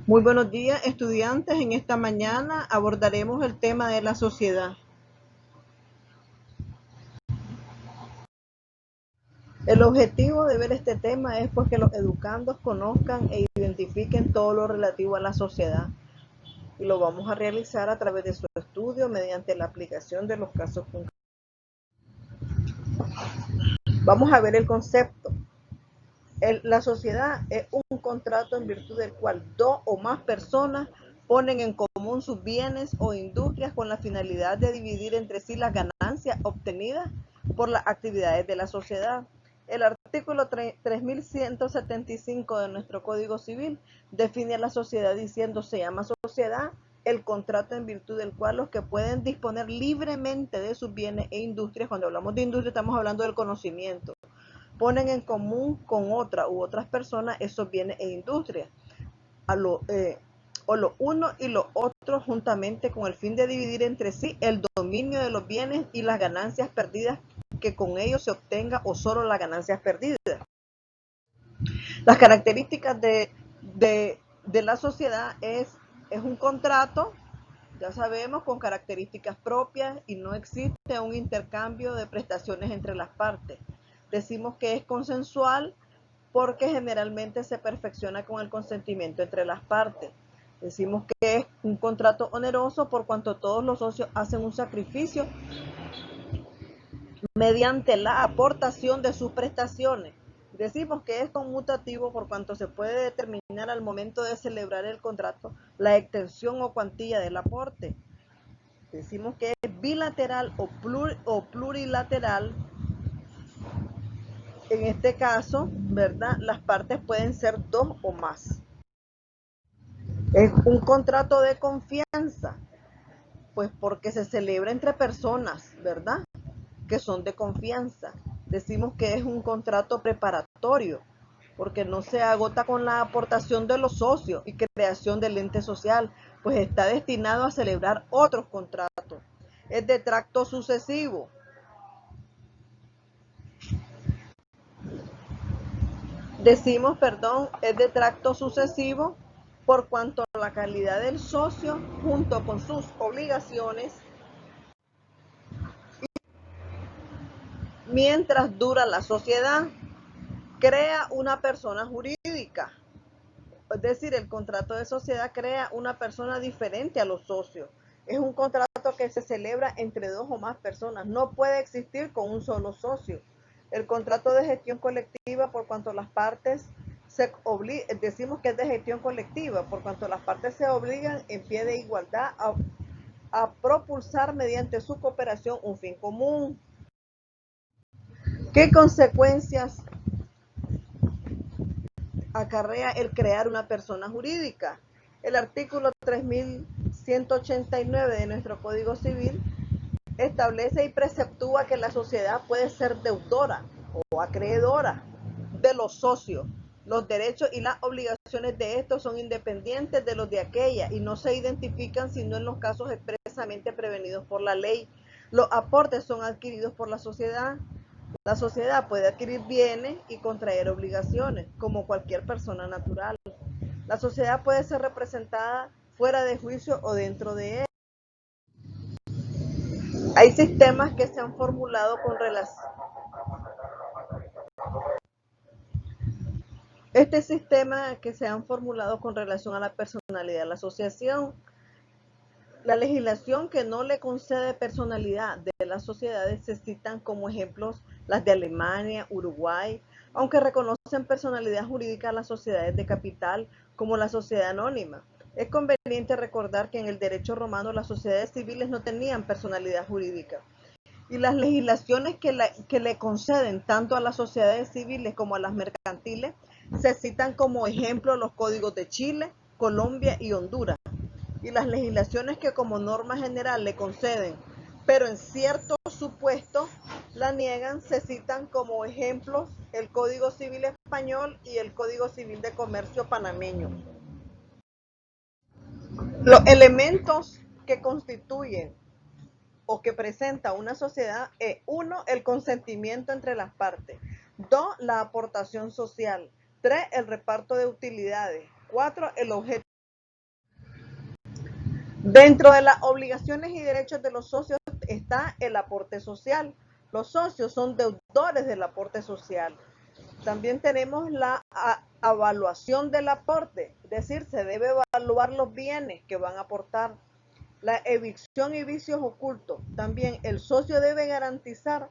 Muy buenos días, estudiantes. En esta mañana abordaremos el tema de la sociedad. El objetivo de ver este tema es pues que los educandos conozcan e identifiquen todo lo relativo a la sociedad. Y lo vamos a realizar a través de su estudio mediante la aplicación de los casos concretos. Vamos a ver el concepto. La sociedad es un contrato en virtud del cual dos o más personas ponen en común sus bienes o industrias con la finalidad de dividir entre sí las ganancias obtenidas por las actividades de la sociedad. El artículo 3175 de nuestro Código Civil define a la sociedad diciendo: se llama sociedad el contrato en virtud del cual los que pueden disponer libremente de sus bienes e industrias. Cuando hablamos de industria estamos hablando del conocimiento, ponen en común con otra u otras personas esos bienes e industrias, o lo uno y lo otro juntamente, con el fin de dividir entre sí el dominio de los bienes y las ganancias perdidas que con ellos se obtenga, o solo las ganancias perdidas. Las características de la sociedad es un contrato, ya sabemos, con características propias, y no existe un intercambio de prestaciones entre las partes. Decimos que es consensual porque generalmente se perfecciona con el consentimiento entre las partes. Decimos que es un contrato oneroso por cuanto todos los socios hacen un sacrificio mediante la aportación de sus prestaciones. Decimos que es conmutativo por cuanto se puede determinar al momento de celebrar el contrato la extensión o cuantía del aporte. Decimos que es bilateral o plurilateral. En este caso, ¿verdad?, las partes pueden ser dos o más. Es un contrato de confianza, pues porque se celebra entre personas, ¿verdad?, que son de confianza. Decimos que es un contrato preparatorio, porque no se agota con la aportación de los socios y creación del ente social, pues está destinado a celebrar otros contratos. Es de tracto sucesivo. Es de tracto sucesivo por cuanto la calidad del socio, junto con sus obligaciones, mientras dura la sociedad, crea una persona jurídica. Es decir, el contrato de sociedad crea una persona diferente a los socios. Es un contrato que se celebra entre dos o más personas. No puede existir con un solo socio. El contrato de gestión colectiva, por cuanto las partes decimos que es de gestión colectiva, por cuanto las partes se obligan en pie de igualdad a propulsar mediante su cooperación un fin común. ¿Qué consecuencias acarrea el crear una persona jurídica? El artículo 3189 de nuestro Código Civil establece y preceptúa que la sociedad puede ser deudora o acreedora de los socios. Los derechos y las obligaciones de estos son independientes de los de aquella y no se identifican sino en los casos expresamente prevenidos por la ley. Los aportes son adquiridos por la sociedad. La sociedad puede adquirir bienes y contraer obligaciones, como cualquier persona natural. La sociedad puede ser representada fuera de juicio o dentro de él. Hay sistemas que se han formulado con relación. Este sistema que se han formulado con relación a la personalidad de la asociación. La legislación que no le concede personalidad de las sociedades se citan como ejemplos las de Alemania, Uruguay, aunque reconocen personalidad jurídica a las sociedades de capital como la sociedad anónima. Es conveniente recordar que en el derecho romano las sociedades civiles no tenían personalidad jurídica. Y las legislaciones que le conceden tanto a las sociedades civiles como a las mercantiles se citan como ejemplo los códigos de Chile, Colombia y Honduras. Y las legislaciones que como norma general le conceden, pero en ciertos supuestos la niegan, se citan como ejemplos el Código Civil español y el Código Civil de Comercio panameño. Los elementos que constituyen o que presenta una sociedad es: 1, el consentimiento entre las partes; 2, la aportación social; 3, el reparto de utilidades; 4, el objeto Dentro de las obligaciones y derechos de los socios está el aporte social. Los socios son deudores del aporte social. También tenemos la evaluación del aporte, es decir, se debe evaluar los bienes que van a aportar. La evicción y vicios ocultos. También el socio debe garantizar,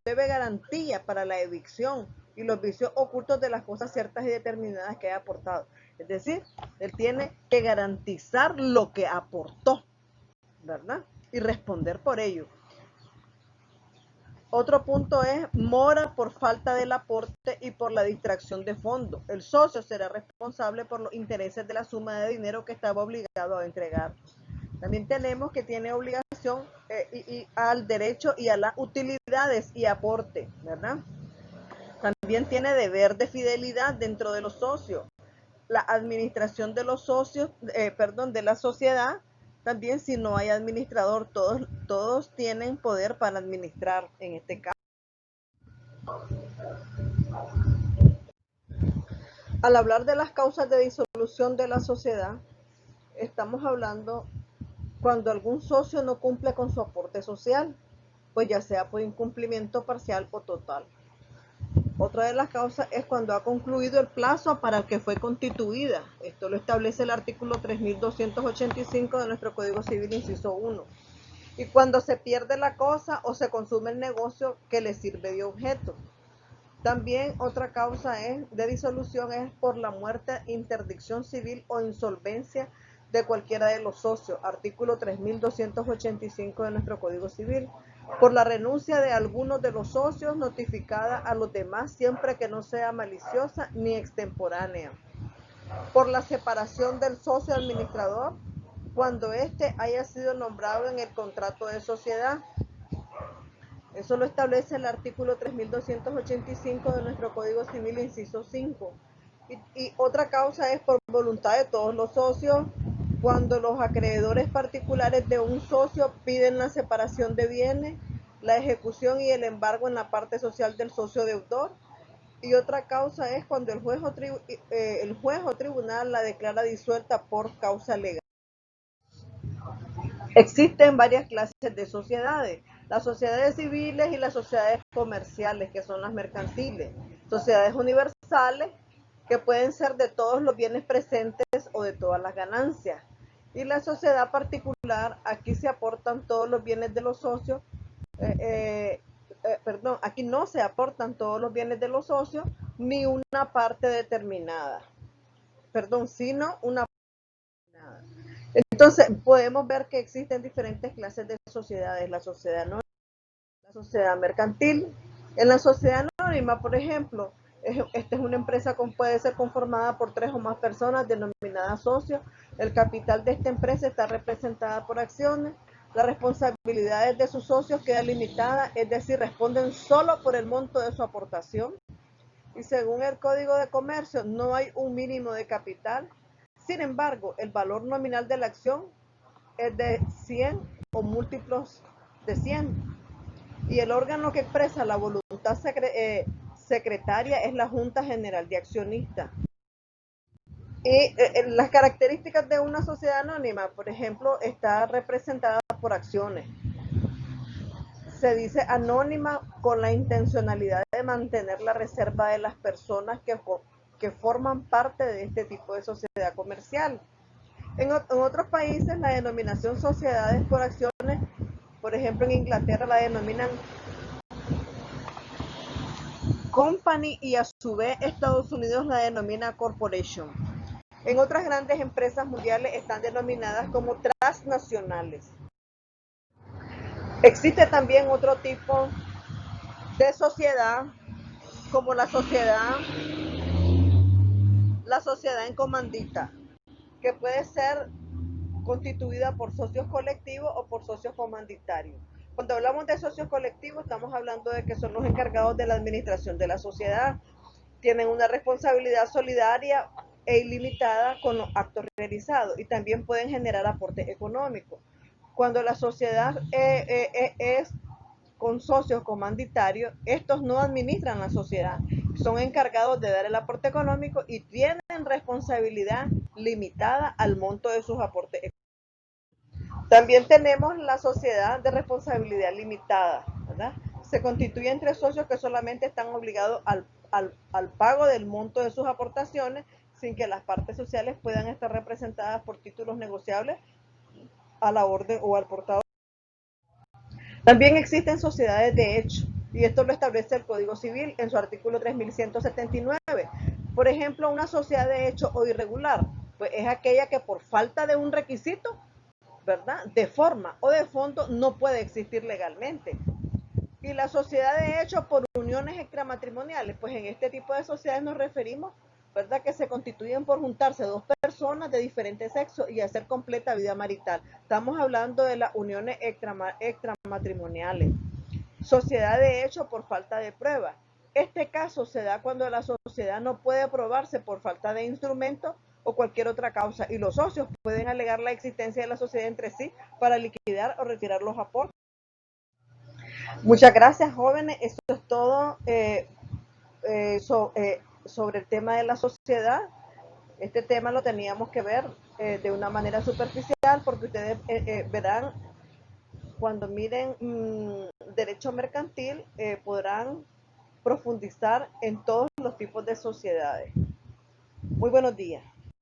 debe garantía para la evicción y los vicios ocultos de las cosas ciertas y determinadas que haya aportado. Es decir, él tiene que garantizar lo que aportó, ¿verdad? Y responder por ello. Otro punto es mora por falta del aporte y por la distracción de fondos. El socio será responsable por los intereses de la suma de dinero que estaba obligado a entregar. También tenemos que tiene obligación al derecho y a las utilidades y aporte, ¿verdad? También tiene deber de fidelidad dentro de los socios. La administración de los socios, de la sociedad, también si no hay administrador, todos tienen poder para administrar en este caso. Al hablar de las causas de disolución de la sociedad, estamos hablando cuando algún socio no cumple con su aporte social, pues ya sea por incumplimiento parcial o total. Otra de las causas es cuando ha concluido el plazo para el que fue constituida. Esto lo establece el artículo 3285 de nuestro Código Civil, inciso 1. Y cuando se pierde la cosa o se consume el negocio que le sirve de objeto. También otra causa de disolución es por la muerte, interdicción civil o insolvencia de cualquiera de los socios, artículo 3285 de nuestro Código Civil, por la renuncia de algunos de los socios notificada a los demás siempre que no sea maliciosa ni extemporánea, por la separación del socio administrador cuando éste haya sido nombrado en el contrato de sociedad. Eso lo establece el artículo 3285 de nuestro Código Civil, inciso 5. Y otra causa es por voluntad de todos los socios, cuando los acreedores particulares de un socio piden la separación de bienes, la ejecución y el embargo en la parte social del socio deudor. Y otra causa es cuando el juez o tribunal la declara disuelta por causa legal. Existen varias clases de sociedades, las sociedades civiles y las sociedades comerciales, que son las mercantiles, sociedades universales, que pueden ser de todos los bienes presentes o de todas las ganancias, y la sociedad particular, aquí se aportan todos los bienes de los socios, aquí no se aportan todos los bienes de los socios, ni una parte determinada, sino una parte determinada. Entonces, podemos ver que existen diferentes clases de sociedades, la sociedad anónima, la sociedad mercantil. En la sociedad anónima, por ejemplo, esta es una empresa que puede ser conformada por 3 o más personas denominadas socios. El capital de esta empresa está representada por acciones. Las responsabilidades de sus socios quedan limitadas, es decir, responden solo por el monto de su aportación. Y según el Código de Comercio, no hay un mínimo de capital. Sin embargo, el valor nominal de la acción es de 100 o múltiplos de 100. Y el órgano que expresa la voluntad secretaria es la Junta General de Accionistas. Y las características de una sociedad anónima, por ejemplo, está representada por acciones. Se dice anónima con la intencionalidad de mantener la reserva de las personas que forman parte de este tipo de sociedad comercial. En otros países la denominación sociedades por acciones, por ejemplo en Inglaterra la denominan company y a su vez Estados Unidos la denomina corporation. En otras grandes empresas mundiales están denominadas como transnacionales. Existe también otro tipo de sociedad como la sociedad en comandita, que puede ser constituida por socios colectivos o por socios comandatarios. Cuando hablamos de socios colectivos, estamos hablando de que son los encargados de la administración de la sociedad. Tienen una responsabilidad solidaria e ilimitada con los actos realizados y también pueden generar aportes económicos. Cuando la sociedad es con socios comandatarios, estos no administran la sociedad, son encargados de dar el aporte económico y tienen responsabilidad limitada al monto de sus aportes. También tenemos la sociedad de responsabilidad limitada, ¿verdad? Se constituye entre socios que solamente están obligados al pago del monto de sus aportaciones sin que las partes sociales puedan estar representadas por títulos negociables a la orden o al portador. También existen sociedades de hecho, y esto lo establece el Código Civil en su artículo 3179. Por ejemplo, una sociedad de hecho o irregular, pues es aquella que por falta de un requisito, ¿verdad?, de forma o de fondo no puede existir legalmente. Y la sociedad de hecho por uniones extramatrimoniales, pues en este tipo de sociedades nos referimos, ¿verdad?, que se constituyen por juntarse dos personas de diferente sexo y hacer completa vida marital. Estamos hablando de las uniones extramatrimoniales. Sociedad de hecho por falta de prueba. Este caso se da cuando la sociedad no puede probarse por falta de instrumentos o cualquier otra causa y los socios pueden alegar la existencia de la sociedad entre sí para liquidar o retirar los aportes. Muchas gracias, jóvenes. Eso es todo sobre el tema de la sociedad. Este tema lo teníamos que ver de una manera superficial porque ustedes verán cuando miren derecho mercantil, podrán profundizar en todos los tipos de sociedades. Muy buenos días.